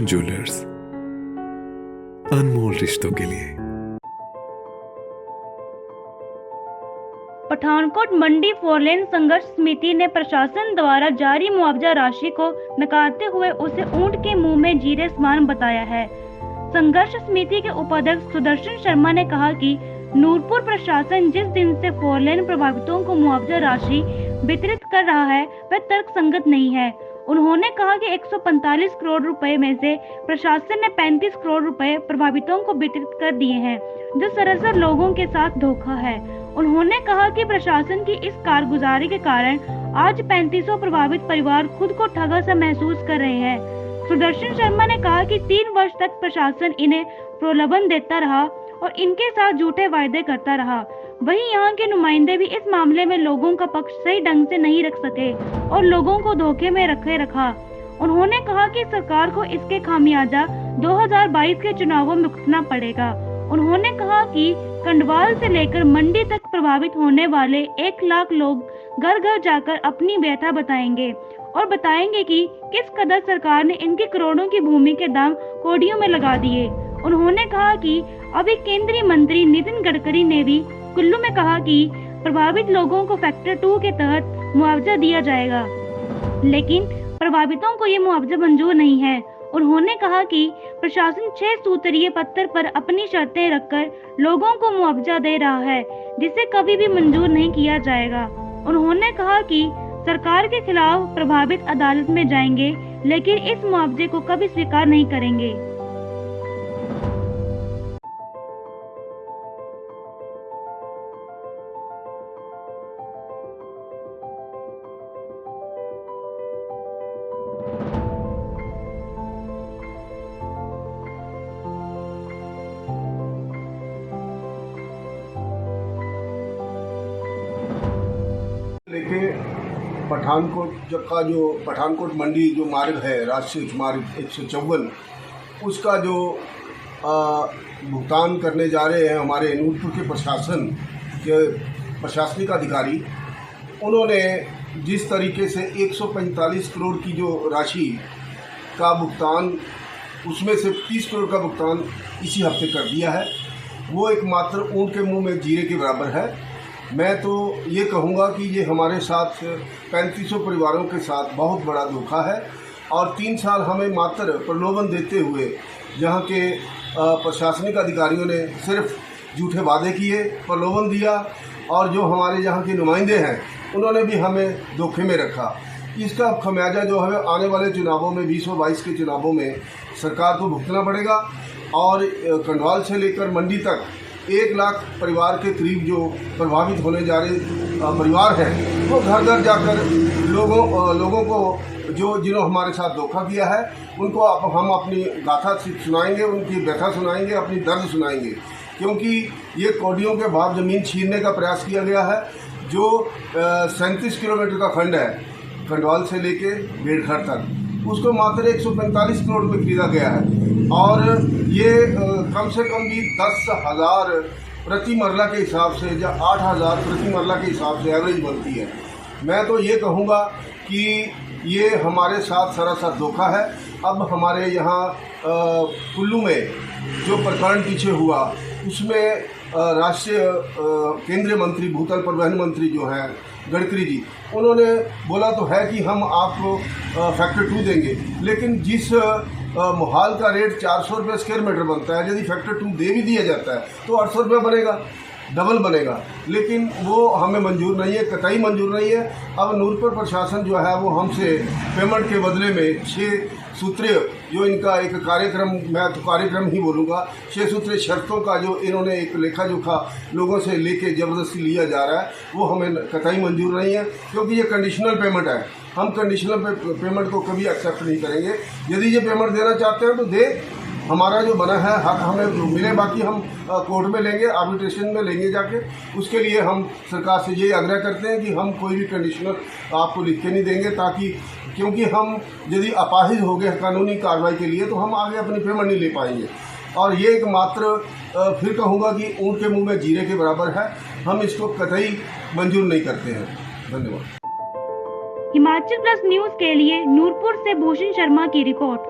Sudarshan jewellers, अनमोल रिश्तों के लिए। पठानकोट मंडी फोरलेन संघर्ष समिति ने प्रशासन द्वारा जारी मुआवजा राशि को नकारते हुए उसे ऊंट के मुंह में जीरे समान बताया है। संघर्ष समिति के उपाध्यक्ष सुदर्शन शर्मा ने कहा कि नूरपुर प्रशासन जिस दिन से फोरलेन प्रभावितों को मुआवजा राशि वितरित कर रहा है वह तर्कसंगत नहीं है। उन्होंने कहा कि 145 करोड़ रुपए में से प्रशासन ने 35 करोड़ रुपए प्रभावितों को वितरित कर दिए हैं, जो सरासर लोगों के साथ धोखा है। उन्होंने कहा कि प्रशासन की इस कारगुजारी के कारण आज 3500 प्रभावित परिवार खुद को ठगा सा महसूस कर रहे हैं। सुदर्शन शर्मा ने कहा कि 3 वर्ष तक प्रशासन इन्हें प्रलोभन देता रहा और इनके साथ झूठे वायदे करता रहा। वहीं यहाँ के नुमाइंदे भी इस मामले में लोगों का पक्ष सही ढंग से नहीं रख सके और लोगों को धोखे में रखा। उन्होंने कहा कि सरकार को इसके खामियाजा 2022 के चुनावों में भुगतना पड़ेगा। उन्होंने कहा कि कंडवाल से लेकर मंडी तक प्रभावित होने वाले 1 लाख लोग घर घर जाकर अपनी व्यथा बताएंगे और बताएंगे कि किस कदर सरकार ने इनकी करोड़ों की भूमि के दाम कौड़ियों में लगा दिए। उन्होंने कहा कि अभी केंद्रीय मंत्री नितिन गडकरी ने भी कुल्लू में कहा कि प्रभावित लोगों को फैक्टर 2 के तहत मुआवजा दिया जाएगा, लेकिन प्रभावितों को ये मुआवजा मंजूर नहीं है। उन्होंने कहा कि प्रशासन 6 सूत्रीय पत्र पर अपनी शर्तें रखकर लोगों को मुआवजा दे रहा है, जिसे कभी भी मंजूर नहीं किया जाएगा। उन्होंने कहा कि सरकार के खिलाफ प्रभावित अदालत में जाएंगे, लेकिन इस मुआवजे को कभी स्वीकार नहीं करेंगे। लेके पठानकोट मंडी जो मार्ग है, राष्ट्रीय उच्च मार्ग 154, उसका जो भुगतान करने जा रहे हैं हमारे नूरपुर के प्रशासन के प्रशासनिक अधिकारी, उन्होंने जिस तरीके से 145 करोड़ की जो राशि का भुगतान, उसमें से 30 करोड़ का भुगतान इसी हफ्ते कर दिया है। वो एकमात्र ऊंट के मुंह में जीरे के बराबर है। मैं तो ये कहूँगा कि ये हमारे साथ 3500 परिवारों के साथ बहुत बड़ा धोखा है और 3 साल हमें मात्र प्रलोभन देते हुए जहाँ के प्रशासनिक अधिकारियों ने सिर्फ झूठे वादे किए, प्रलोभन दिया और जो हमारे यहाँ के नुमाइंदे हैं उन्होंने भी हमें धोखे में रखा। इसका खमियाजा जो है आने वाले चुनावों में 2022 के चुनावों में सरकार को भुगतना पड़ेगा और कंडवाल से लेकर मंडी तक 1 लाख परिवार के करीब जो प्रभावित होने जा रहे परिवार हैं, वो घर घर जाकर लोगों को जिन्होंने हमारे साथ धोखा किया है उनको हम अपनी गाथा सुनाएंगे, उनकी व्यथा सुनाएंगे, अपनी दर्द सुनाएंगे, क्योंकि ये कौड़ियों के भाव ज़मीन छीनने का प्रयास किया गया है। जो 37 किलोमीटर का खंड है कंडवाल से लेके भेड़घर तक, उसको मात्र 145 करोड़ में खरीदा गया है और ये कम से कम भी 10,000 प्रति मरला के हिसाब से या 8,000 प्रति मरला के हिसाब से एवरेज बनती है। मैं तो ये कहूँगा कि ये हमारे साथ सरासर धोखा है। अब हमारे यहाँ कुल्लू में जो प्रकरण पीछे हुआ उसमें राष्ट्रीय केंद्रीय मंत्री, भूतल परिवहन मंत्री जो हैं गडकरी जी, उन्होंने बोला तो है कि हम आपको फैक्टर 2 देंगे, लेकिन जिस मोहाल का रेट 400 रुपये स्क्वायर मीटर बनता है, यदि फैक्टर 2 दे भी दिया जाता है तो 800 रुपये बनेगा, डबल बनेगा, लेकिन वो हमें मंजूर नहीं है, कतई मंजूर नहीं है। अब नूरपुर प्रशासन जो है वो हमसे पेमेंट के बदले में 6 सूत्रीय जो इनका एक कार्यक्रम, मैं तो कार्यक्रम ही बोलूँगा, 6 सूत्रीय शर्तों का जो इन्होंने एक लेखा जोखा लोगों से लेके ज़बरदस्ती लिया जा रहा है, वो हमें कतई मंजूर नहीं है, क्योंकि ये कंडीशनल पेमेंट है। हम कंडीशनल पेमेंट को कभी एक्सेप्ट नहीं करेंगे। यदि ये पेमेंट देना चाहते हैं तो दे, हमारा जो बना है हक हमें मिले, बाकी हम कोर्ट में लेंगे, आर्बिट्रेशन में लेंगे जाके। उसके लिए हम सरकार से ये आग्रह करते हैं कि हम कोई भी कंडीशनल आपको लिख के नहीं देंगे, ताकि क्योंकि हम यदि अपाहिज हो गए कानूनी कार्रवाई के लिए तो हम आगे अपनी पेमेंट नहीं ले पाएंगे। और ये एक मात्र फिर कहूँगा कि ऊँट के मुँह में जीरे के बराबर है। हम इसको कतई मंजूर नहीं करते हैं। धन्यवाद। हिमाचल प्लस न्यूज के लिए नूरपुर से भूषण शर्मा की रिपोर्ट।